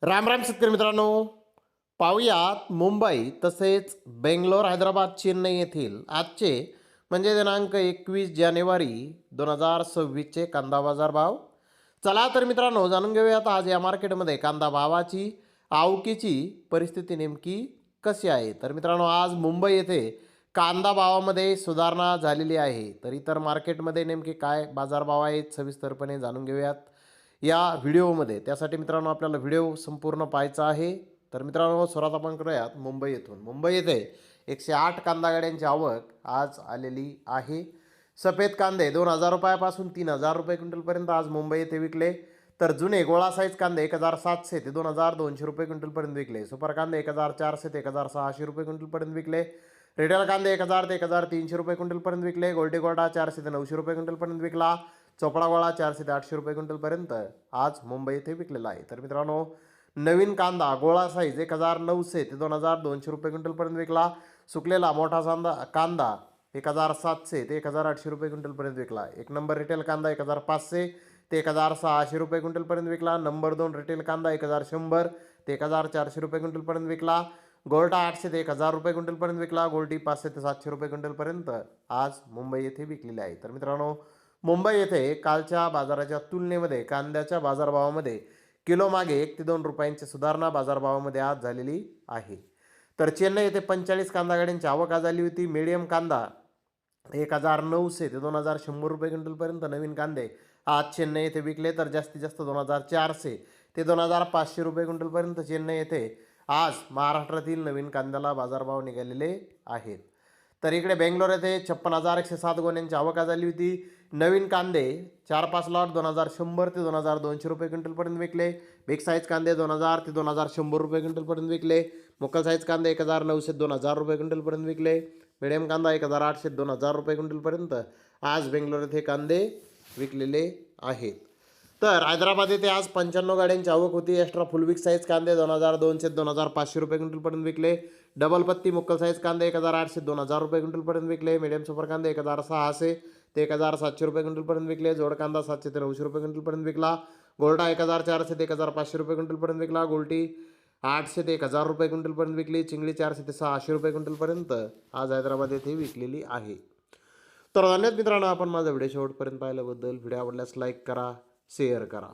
राम राम शेतकरी मित्रांनो, पाहुयात मुंबई तसेच बेंगलोर, हैदराबाद, चेन्नई येथील आजचे म्हणजे दिनांक 21 जानेवारी 2026चे कांदा बाजार भाव. चला तर मित्रांनो, जाणून घेऊयात आज या मार्केटमध्ये कांदा भावाची आवकीची परिस्थिती नेमकी कशी आहे. तर मित्रांनो, आज मुंबई येथे कांदा भावामध्ये सुधारणा झालेली आहे. तर इतर मार्केटमध्ये नेमके काय बाजारभाव आहेत सविस्तरपणे जाणून घेऊयात या व्हिडिओमध्ये. त्यासाठी मित्रांनो आपल्याला व्हिडिओ संपूर्ण पाहायचा आहे. तर मित्रांनो, सुरुवात आपण करूयात मुंबई येथून. मुंबई येथे 108 कांदा गाड्यांची आवक आज आलेली आहे. सफेद कांदे 2,000 रुपयापासून 3,000 रुपये क्विंटलपर्यंत आज मुंबई येथे विकले. तर जुने गोळा साईज कांदे 1,700 ते 2,200 रुपये क्विंटलपर्यंत विकले. सुपर कांदे 1,400 ते 1,600 रुपये क्विंटलपर्यंत विकले. रिटेल कांदे 1,000 ते 1,300 रुपये क्विंटलपर्यंत विकले. गोल्डी गोल्डा 400 ते 900 रुपये क्विंटलपर्यंत विकला. चोपडा गोळा 400 ते 800 रुपये क्विंटलपर्यंत आज मुंबई येथे विकलेला आहे. तर मित्रांनो, नवीन कांदा गोळा साईज 1,900 ते 2,200 रुपये क्विंटलपर्यंत विकला. सुकलेला मोठा कांदा 1,700 ते 1,800 रुपये क्विंटलपर्यंत विकला. एक नंबर रिटेल कांदा 1,500 ते 1,600 रुपये क्विंटलपर्यंत विकला. नंबर 2 रिटेल कांदा 1,100 ते 1,400 रुपये क्विंटलपर्यंत विकला. गोल्टा 800 ते 1,000 रुपये क्विंटलपर्यंत विकला. गोल्टी 500 ते 700 रुपये क्विंटलपर्यंत आज मुंबई येथे विकलेली आहे. तर मित्रांनो, मुंबई येथे कालच्या बाजाराच्या तुलनेमध्ये कांद्याच्या बाजारभावामध्ये किलो मागे 1 ते 2 रुपयांची सुधारणा बाजारभावामध्ये आज झालेली आहे. तर चेन्नई येथे 45 कांदा गाड्यांची आवक आज झाली होती. मीडियम कांदा 1,900 ते 2,100 रुपये क्विंटलपर्यंत नवीन कांदे आज चेन्नई येथे विकले. तर जास्तीत जास्त 2,400 ते 2,500 रुपये क्विंटलपर्यंत चेन्नई येथे आज महाराष्ट्रातील नवीन कांद्याला बाजारभाव निघालेले आहेत. तर इकडे बेंगलोर येथे 56,107 गोण्यांची आवक झाली होती. नवीन कांदे 4-5 लॉट 2,100 ते 2,200 रुपये क्विंटलपर्यंत विकले. बिग साईज कांदे 2,000 ते 2,100 रुपये क्विंटलपर्यंत विकले. मुक्कल साईज कांदे 1,900 ते 2,000 रुपये क्विंटलपर्यंत विकले. मिडियम कांदा 1,800 ते 2,000 रुपये क्विंटलपर्यंत आज बेंगलोर येथे कांदे विकलेले आहेत. तर हैदराबाद येथे आज 95 गाड्यांची आवक होती. एक्स्ट्रा फुल बिग साईज कांदे 2,200 ते 2,500 रुपये क्विंटलपर्यंत विकले. डबल पत्ती मुक्कल साईज कांदे 1,800 ते 2,000 रुपये क्विंटलपर्यंत विकले. मीडियम सुपर कांदे 1,600 ते 1,700 रुपये क्विंटलपर्यंत विकले. जोड कांदा 700 ते 900 रुपये क्विंटलपर्यंत विकला. गोल्डा 1,400 ते 1,500 रुपये क्विंटलपर्यंत विकला. गोल्टी 800 ते 1,000 रुपये क्विंटलपर्यंत विकली. चिंगडी 400 ते 600 रुपये क्विंटलपर्यंत आज हैदराबाद येथे विकलेली आहे. तर धन्यवाद मित्रांनो, आपण माझा व्हिडिओ शेवटपर्यंत पाहिल्याबद्दल. व्हिडिओ आवडल्यास लाईक करा, शेअर करा.